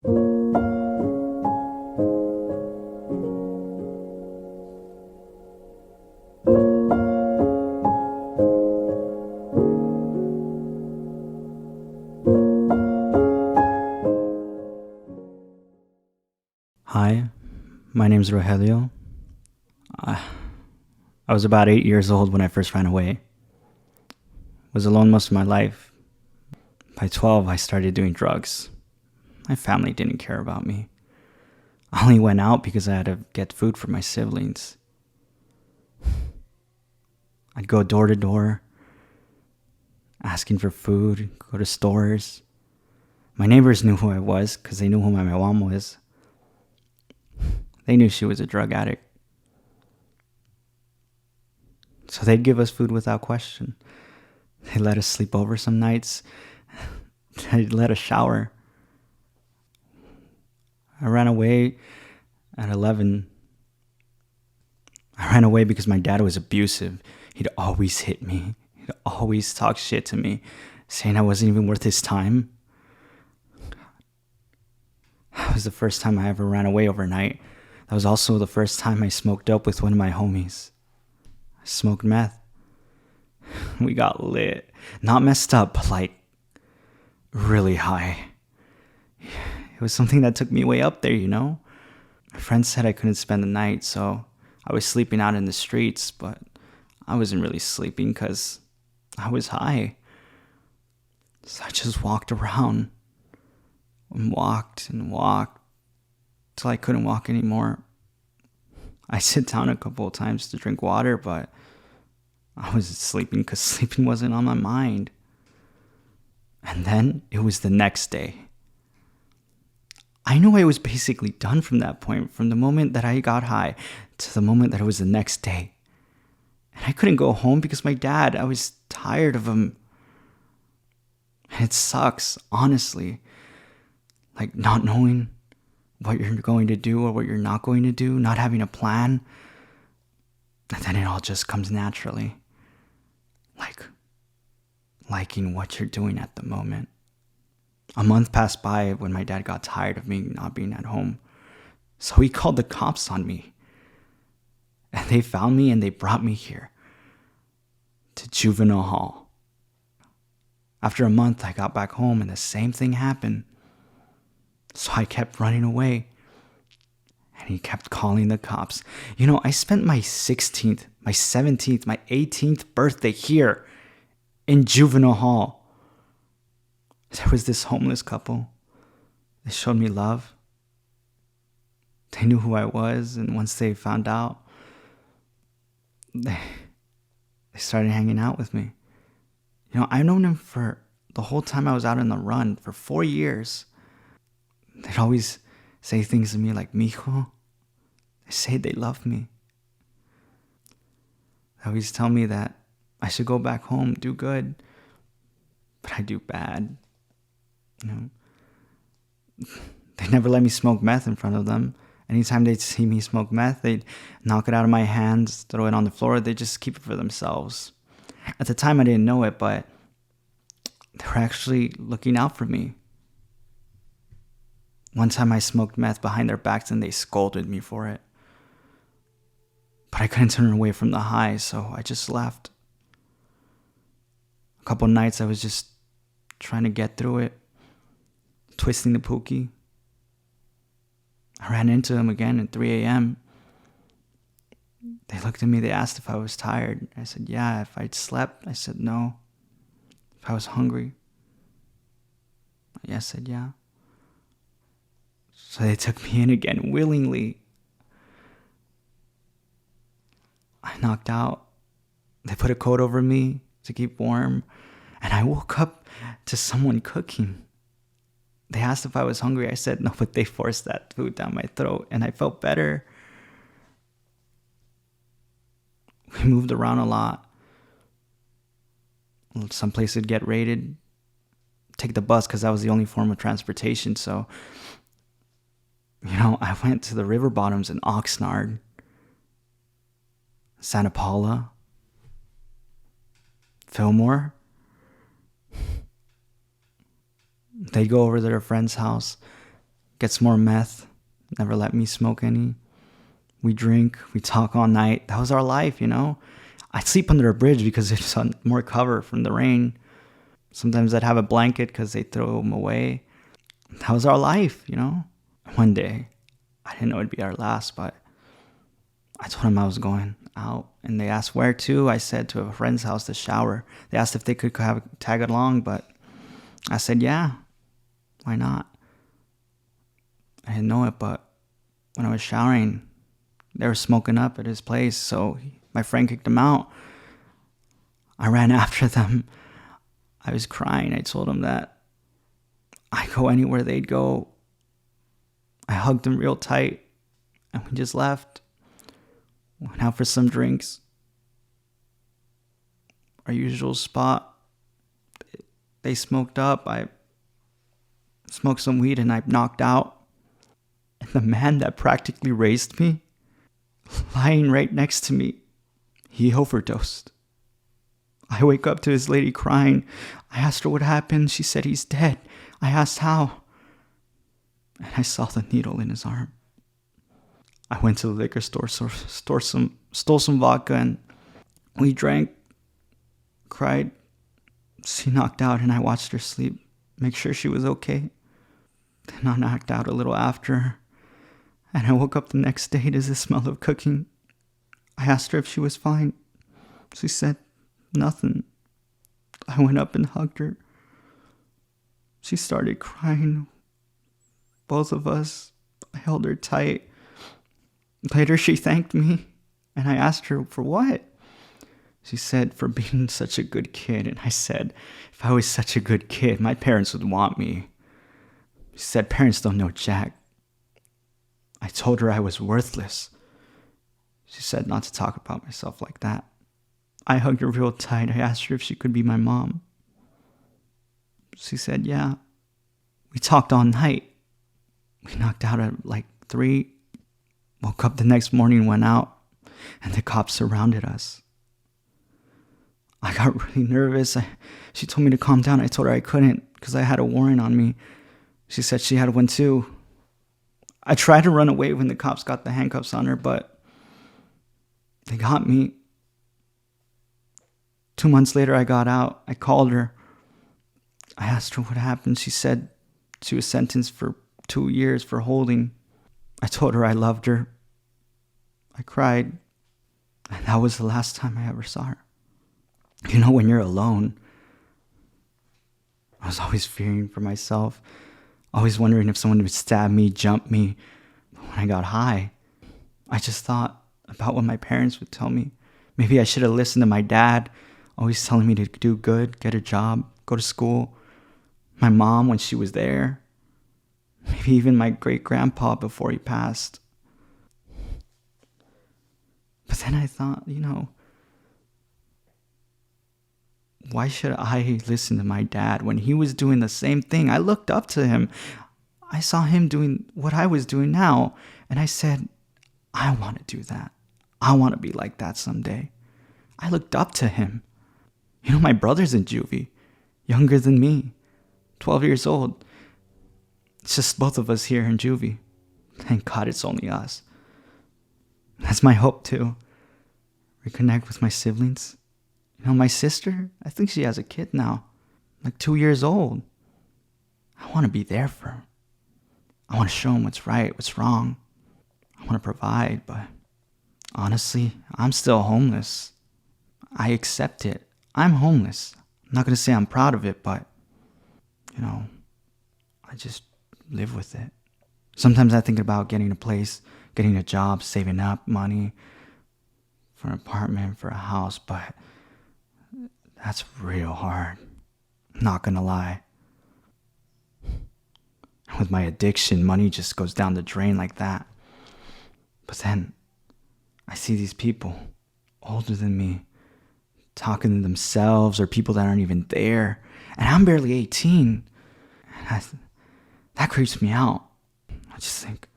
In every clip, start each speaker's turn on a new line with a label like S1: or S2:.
S1: Hi, my name's Rogelio. I was about 8 years old when I first ran away. Was alone most of my life. By 12, I started doing drugs. My family didn't care about me. I only went out because I had to get food for my siblings. I'd go door to door, asking for food, go to stores. My neighbors knew who I was because they knew who my mom was. They knew she was a drug addict. So they'd give us food without question. They let us sleep over some nights. They'd let us shower. I ran away at 11. I ran away because my dad was abusive. He'd always hit me. He'd always talk shit to me, saying I wasn't even worth his time. That was the first time I ever ran away overnight. That was also the first time I smoked up with one of my homies. I smoked meth. We got lit. Not messed up, but like really high. It was something that took me way up there, you know? My friends said I couldn't spend the night, so I was sleeping out in the streets, but I wasn't really sleeping because I was high. So I just walked around and walked till I couldn't walk anymore. I sit down a couple of times to drink water, but I wasn't sleeping because sleeping wasn't on my mind. And then it was the next day. I knew I was basically done from that point, from the moment that I got high to the moment that it was the next day. And I couldn't go home because my dad, I was tired of him. And it sucks, honestly. Like not knowing what you're going to do or what you're not going to do, not having a plan. And then it all just comes naturally. Like liking what you're doing at the moment. A month passed by when my dad got tired of me not being at home. So he called the cops on me. And they found me and they brought me here to juvenile hall. After a month, I got back home and the same thing happened. So I kept running away. And he kept calling the cops. You know, I spent my 16th, my 17th, my 18th birthday here in juvenile hall. There was this homeless couple. They showed me love. They knew who I was, and once they found out, they started hanging out with me. You know, I've known them for the whole time I was out on the run, for 4 years. They'd always say things to me like, mijo. They say they love me. They always tell me that I should go back home, do good, but I do bad. You know, they never let me smoke meth in front of them. Anytime they'd see me smoke meth, they'd knock it out of my hands, throw it on the floor. They just keep it for themselves. At the time, I didn't know it, but they were actually looking out for me. One time I smoked meth behind their backs and they scolded me for it. But I couldn't turn away from the high, so I just left. A couple nights I was just trying to get through it, twisting the pookie. I ran into them again at 3 a.m. They looked at me, they asked if I was tired. I said, yeah. If I'd slept, I said no. If I was hungry, I said yeah. So they took me in again willingly. I knocked out. They put a coat over me to keep warm. And I woke up to someone cooking. They asked if I was hungry. I said no, but they forced that food down my throat. And I felt better. We moved around a lot. Some places would get raided. Take the bus because that was the only form of transportation. So, you know, I went to the river bottoms in Oxnard, Santa Paula, Fillmore. They'd go over to their friend's house. gets more meth, never let me smoke any. We drink, we talk all night. That was our life, you know? I'd sleep under a bridge because it's more cover from the rain. Sometimes I'd have a blanket because they throw them away. That was our life, you know? One day, I didn't know it'd be our last, but I told them I was going out. And they asked where to. I said to a friend's house to shower. They asked if they could tag along, but I said, yeah, why not? I didn't know it, but when I was showering, they were smoking up at his place, so my friend kicked them out. I ran after them. I was crying. I told them that I'd go anywhere they'd go. I hugged them real tight, and we just left. Went out for some drinks. Our usual spot. They smoked up. I smoked some weed, and I knocked out. And the man that practically raised me, lying right next to me, he overdosed. I wake up to his lady crying. I asked her what happened. She said he's dead. I asked how. And I saw the needle in his arm. I went to the liquor store, stole some vodka, and we drank, cried. She knocked out, and I watched her sleep, make sure she was okay. Then I knocked out a little after, and I woke up the next day to the smell of cooking. I asked her if she was fine. She said nothing. I went up and hugged her. She started crying. Both of us. I held her tight. Later she thanked me, and I asked her for what? She said for being such a good kid. And I said, if I was such a good kid, my parents would want me. She said, parents don't know jack. I told her I was worthless. She said not to talk about myself like that. I hugged her real tight. I asked her if she could be my mom. She said, yeah. We talked all night. We knocked out at like 3. Woke up the next morning, went out, and the cops surrounded us. I got really nervous. She told me to calm down. I told her I couldn't because I had a warrant on me. She said she had one too. I tried to run away when the cops got the handcuffs on her, but they got me. 2 months later, I got out. I called her. I asked her what happened. She said she was sentenced for 2 years for holding. I told her I loved her. I cried. And that was the last time I ever saw her. You know, when you're alone, I was always fearing for myself. Always wondering if someone would stab me, jump me. But when I got high, I just thought about what my parents would tell me. Maybe I should have listened to my dad, always telling me to do good, get a job, go to school. My mom when she was there. Maybe even my great-grandpa before he passed. But then I thought, you know, why should I listen to my dad when he was doing the same thing? I looked up to him. I saw him doing what I was doing now. And I said, I want to do that. I want to be like that someday. I looked up to him. You know, my brother's in juvie. Younger than me. 12 years old. It's just both of us here in juvie. Thank God it's only us. That's my hope too. Reconnect with my siblings. You know, my sister, I think she has a kid now. Like 2 years old. I want to be there for her. I want to show him what's right, what's wrong. I want to provide, but honestly, I'm still homeless. I accept it. I'm homeless. I'm not going to say I'm proud of it, but, you know, I just live with it. Sometimes I think about getting a place, getting a job, saving up money for an apartment, for a house, but that's real hard. Not gonna lie. With my addiction, money just goes down the drain like that. But then I see these people older than me talking to themselves or people that aren't even there. And I'm barely 18. And that creeps me out. I just think,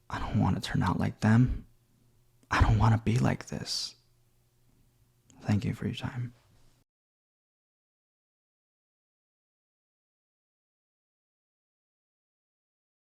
S1: I don't want to turn out like them. I don't want to be like this. Thank you for your time.